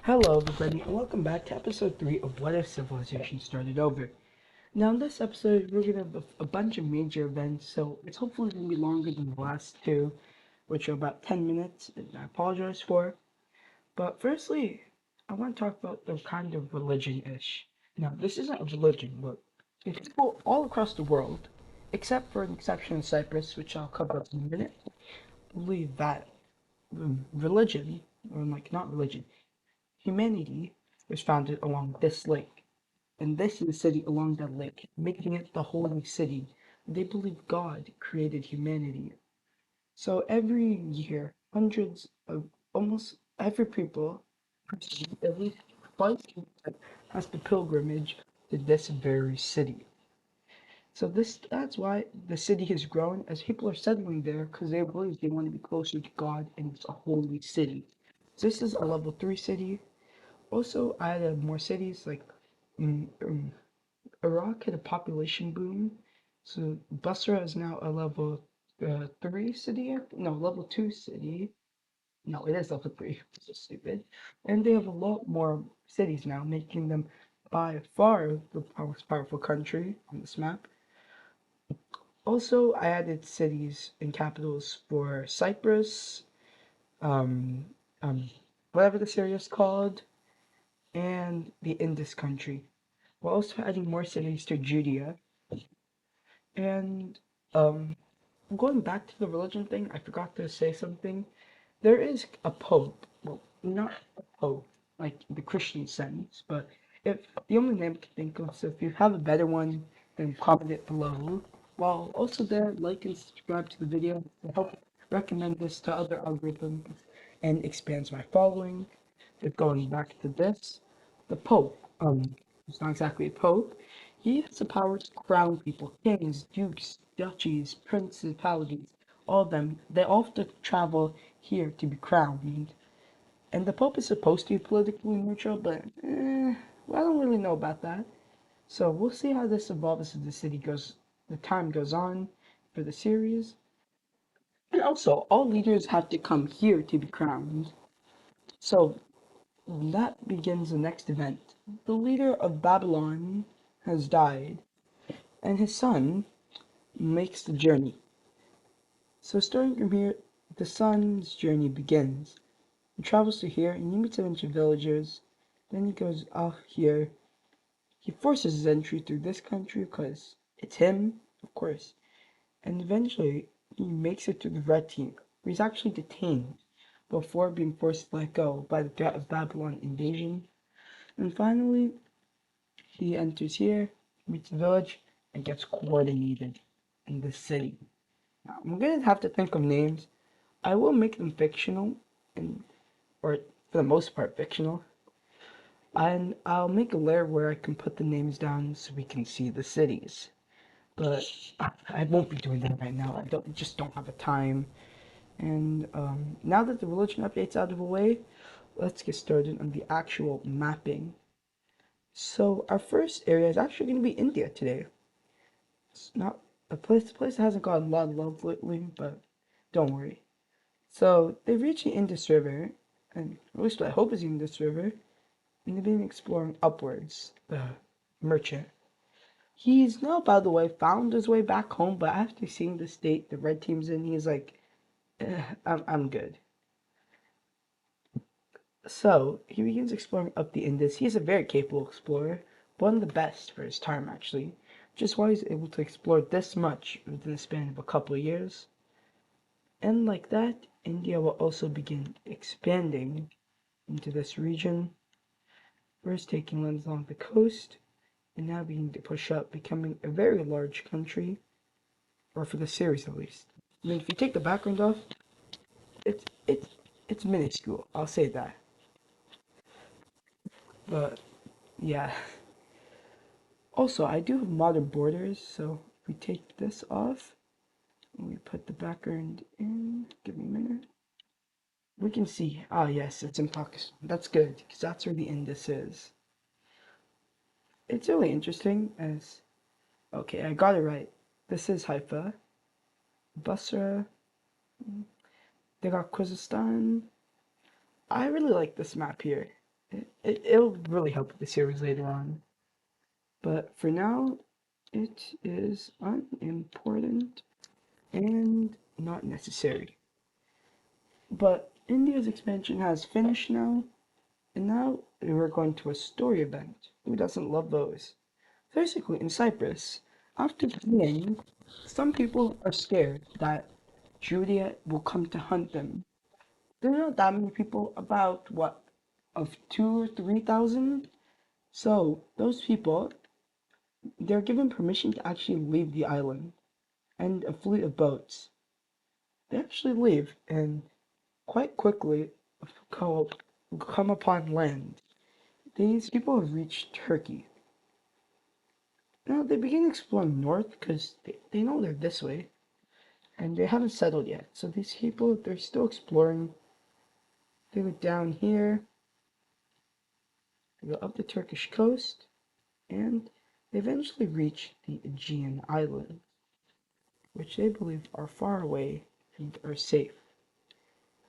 Hello, everybody, and welcome back to episode 3 of What If Civilization Started Over. Now, in this episode, we're going to have a bunch of major events, so it's hopefully going to be longer than the last two, which are about 10 minutes, and I apologize for. But firstly, I want to talk about the kind of religion ish. Now, this isn't a religion, but people all across the world, except for an exception in Cyprus, which I'll cover in a minute, believe that religion, or like not religion, humanity was founded along this lake, and this is the city along that lake, making it the holy city. They believe God created humanity. So every year, hundreds of almost every people, at least twice has the pilgrimage to this very city. So that's why the city has grown as people are settling there because they believe they want to be closer to God and it's a holy city. So this is a level 3 city. Also, I added more cities like mm, um, Iraq had a population boom, so Basra is now a level 3 city. No, level 2 city. No, it is level 3. So stupid. And they have a lot more cities now, making them by far the most powerful country on this map. Also, I added cities and capitals for Cyprus, um, um, whatever this area is called, and the Indus country. We're also adding more cities to Judea. And going back to the religion thing, I forgot to say something. There is a pope. Well, not a pope, like the Christian sense, but if the only name I can think of, so if you have a better one, then comment it below. While also there, like and subscribe to the video to help recommend this to other algorithms and expands my following. If going back to this, the Pope, it's not exactly a Pope, he has the power to crown people, kings, dukes, duchies, principalities, all of them. They all have to travel here to be crowned. And the Pope is supposed to be politically neutral, but well, I don't really know about that. So we'll see how this evolves as the time goes on for the series. And also, all leaders have to come here to be crowned. So that begins the next event. The leader of Babylon has died, and his son makes the journey. So starting from here, the son's journey begins. He travels to here and he meets a bunch of villagers. Then he goes off here. He forces his entry through this country because it's him, of course. And eventually, he makes it to the red team, where he's actually detained before being forced to let go by the threat of Babylon invasion. And finally, he enters here, meets the village, and gets coordinated in the city. Now, I'm gonna have to think of names. I will make them fictional, and or for the most part fictional. And I'll make a layer where I can put the names down so we can see the cities. But I won't be doing that right now. Just don't have the time. And now that the religion update's out of the way, let's get started on the actual mapping. So our first area is actually going to be India today. It's not a place that hasn't gotten a lot of love lately, but don't worry. So they've reached the Indus River, and at least what I hope is the Indus River, and they've been exploring upwards. The merchant. He's now, by the way, found his way back home, but after seeing the state the red team's in, he's like, I'm good. So he begins exploring up the Indus. He's a very capable explorer, one of the best for his time, actually, which is why he's able to explore this much within the span of a couple of years. And like that, India will also begin expanding into this region, first taking lands along the coast, and now beginning to push up, becoming a very large country, or for the series at least. I mean, if you take the background off, it's it's it's minuscule. I'll say that. But yeah. Also, I do have modern borders, so if we take this off and we put the background in, give me a minute. We can see. Ah, yes, it's in Pakistan. That's good because that's where the Indus is. It's really interesting as okay, I got it right. This is Haifa, Basra. They got Khuzestan. I really like this map here. It'll really help with the series later on. But for now, it is unimportant and not necessary. But India's expansion has finished now, and now we're going to a story event. Who doesn't love those? Basically, in Cyprus, after fleeing, some people are scared that Judea will come to hunt them. There are not that many people, about what, of 2 or 3,000? So, those people, they're given permission to actually leave the island, and a fleet of boats. They actually leave, and quite quickly come, come upon land. These people have reached Turkey. Now, they begin exploring north because they know they're this way, and they haven't settled yet. So these people, they're still exploring. They go down here, they go up the Turkish coast, and they eventually reach the Aegean Islands, which they believe are far away and are safe.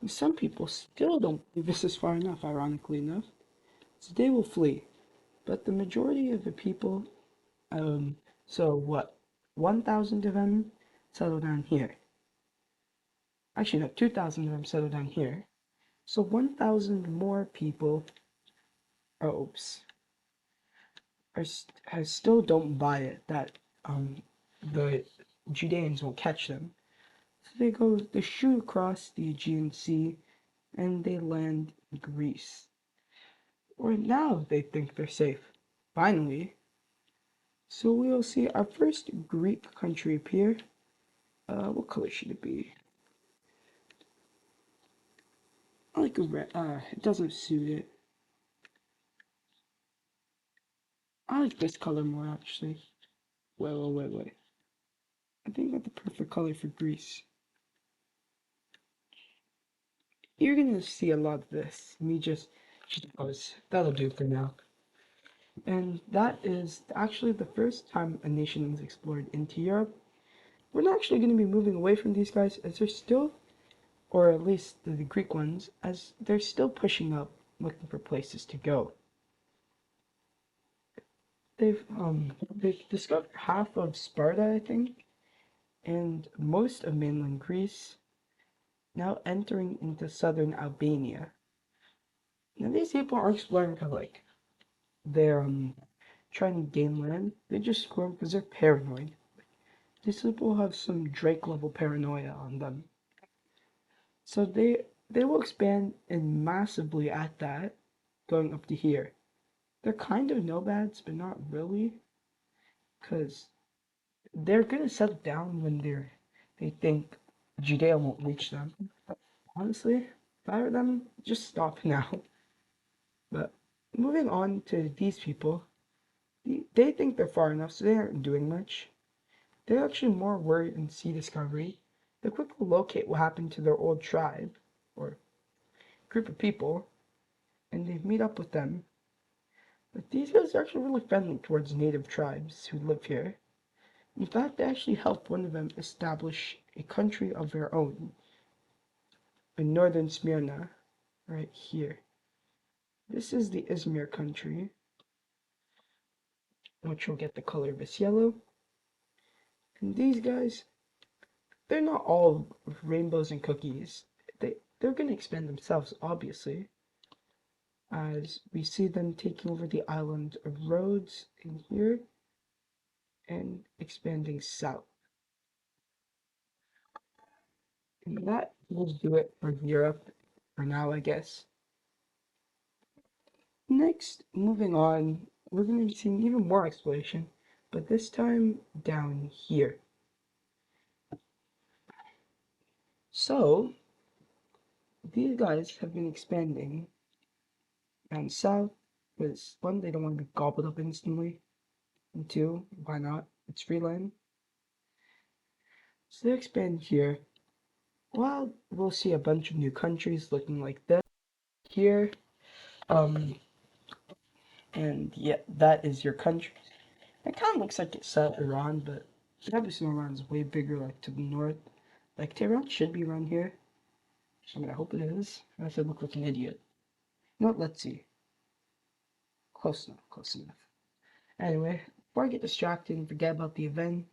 And some people still don't believe this is far enough, ironically enough, so they will flee. But the majority of the people, um, so what, 1,000 of them settle down here. Actually, no, 2,000 of them settle down here. So 1,000 more people, oops, I still don't buy it that the Judeans will catch them. So they shoot across the Aegean Sea and they land in Greece. Or now they think they're safe. Finally. So we'll see our first Greek country appear. What color should it be? I like a red. It doesn't suit it. I like this color more actually. Wait. I think I got the perfect color for Greece. You're gonna see a lot of this. Me just pause. That'll do for now. And that is actually the first time a nation has explored into Europe. We're not actually going to be moving away from these guys as they're still, or at least the Greek ones, as they're still pushing up, looking for places to go. They've discovered half of Sparta, I think, and most of mainland Greece, now entering into southern Albania. Now these people aren't exploring because like they're trying to gain land. They just explore because they're paranoid. These people have some Drake level paranoia on them. So they will expand and massively at that, going up to here. They're kind of nomads, but not really, because they're gonna settle down when they think Judea won't reach them. Honestly, if I were them, just stop now. But moving on to these people, they think they're far enough, so they aren't doing much. They're actually more worried in sea discovery. They quickly locate what happened to their old tribe, or group of people, and they meet up with them. But these guys are actually really friendly towards native tribes who live here. In fact, they actually helped one of them establish a country of their own in northern Smyrna, right here. This is the Izmir country, which will get the color of this yellow. And these guys, they're not all rainbows and cookies. They're going to expand themselves, obviously, as we see them taking over the island of Rhodes in here and expanding south. And that will do it for Europe for now, I guess. Next, moving on, we're going to be seeing even more exploration, but this time down here. So, these guys have been expanding down south because one, they don't want to be gobbled up instantly, and two, why not? It's free land. So they expand here. Well, we'll see a bunch of new countries looking like this here. Um, and yeah, that is your country. It kind of looks like it's Iran, but obviously Iran's way bigger, like to the north. Like Tehran should be around here. I mean, I hope it is. I said look like an idiot. You know what? Let's see. close enough, close enough. Anyway, before I get distracted and forget about the event,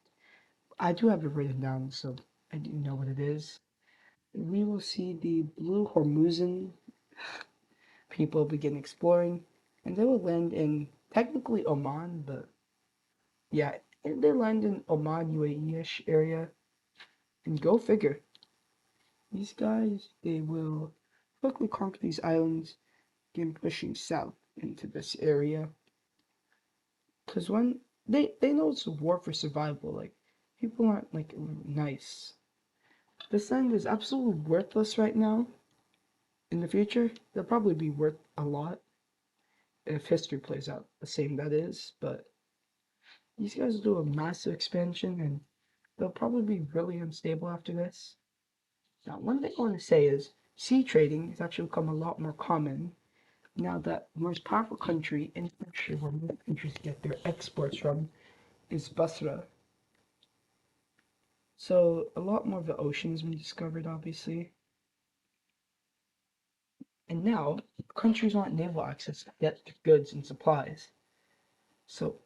I do have it written down, so I do know what it is. We will see the Blue Hormuzan people begin exploring, and they will land in technically Oman, but yeah, they land in Oman, UAE-ish area, and go figure. These guys, they will quickly conquer these islands, begin pushing south into this area. Because when they know it's a war for survival, like people aren't like nice. This land is absolutely worthless right now. In the future, they'll probably be worth a lot if history plays out the same that is, but these guys do a massive expansion and they'll probably be really unstable after this. Now, one thing I want to say is sea trading has actually become a lot more common now that the most powerful country in the country where most countries get their exports from is Basra. So a lot more of the ocean has been discovered, obviously. And now countries want naval access to get their goods and supplies. So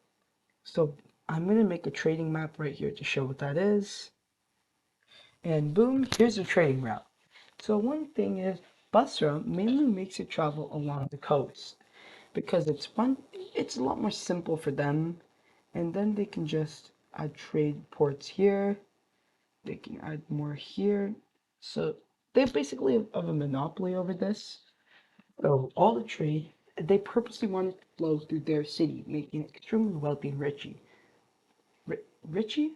so I'm gonna make a trading map right here to show what that is. And boom, here's the trading route. So one thing is Basra mainly makes it travel along the coast because it's a lot more simple for them, and then they can just add trade ports here, they can add more here. So they basically have a monopoly over this. So all the trade, they purposely want it to flow through their city, making it extremely wealthy and richy. Richy?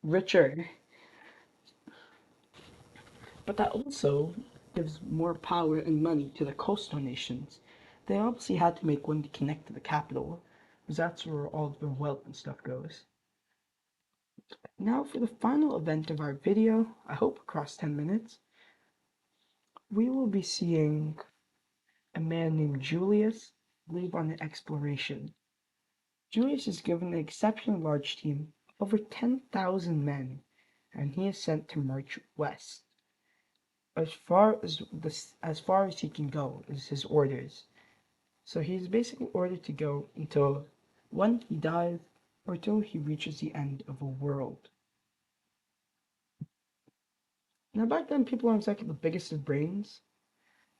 Richer. But that also gives more power and money to the coastal nations. They obviously had to make one to connect to the capital, because that's where all of their wealth and stuff goes. Now for the final event of our video, I hope across 10 minutes, we will be seeing a man named Julius leave on an exploration. Julius is given an exceptionally large team, over 10,000 men, and he is sent to march west. As far as he can go is his orders. So he's basically ordered to go until when he dies or until he reaches the end of a world. Now back then people weren't exactly the biggest of brains.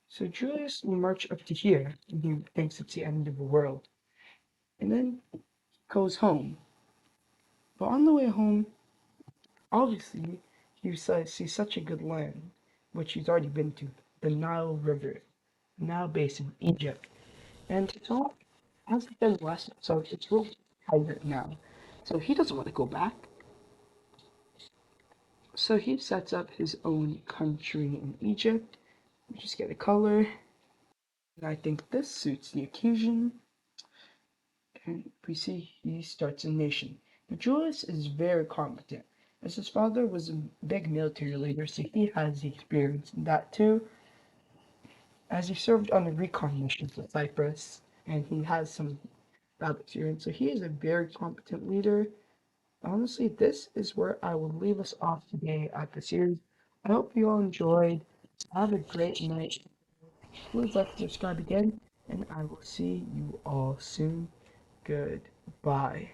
So Julius will march up to here and he thinks it's the end of the world. And then he goes home. But on the way home, obviously he sees such a good land, which he's already been to, the Nile River, now based in Egypt. And it's all as I've been west, so it's real tight now. So he doesn't want to go back. So he sets up his own country in Egypt. We just get a color. And I think this suits the occasion. And we see he starts a nation. But Julius is very competent, as his father was a big military leader, so he has the experience in that too. As he served on the recon missions with Cyprus, and he has some battle experience, so he is a very competent leader. Honestly, this is where I will leave us off today at the series. I hope you all enjoyed. Have a great night. Please like and subscribe again, and I will see you all soon. Goodbye.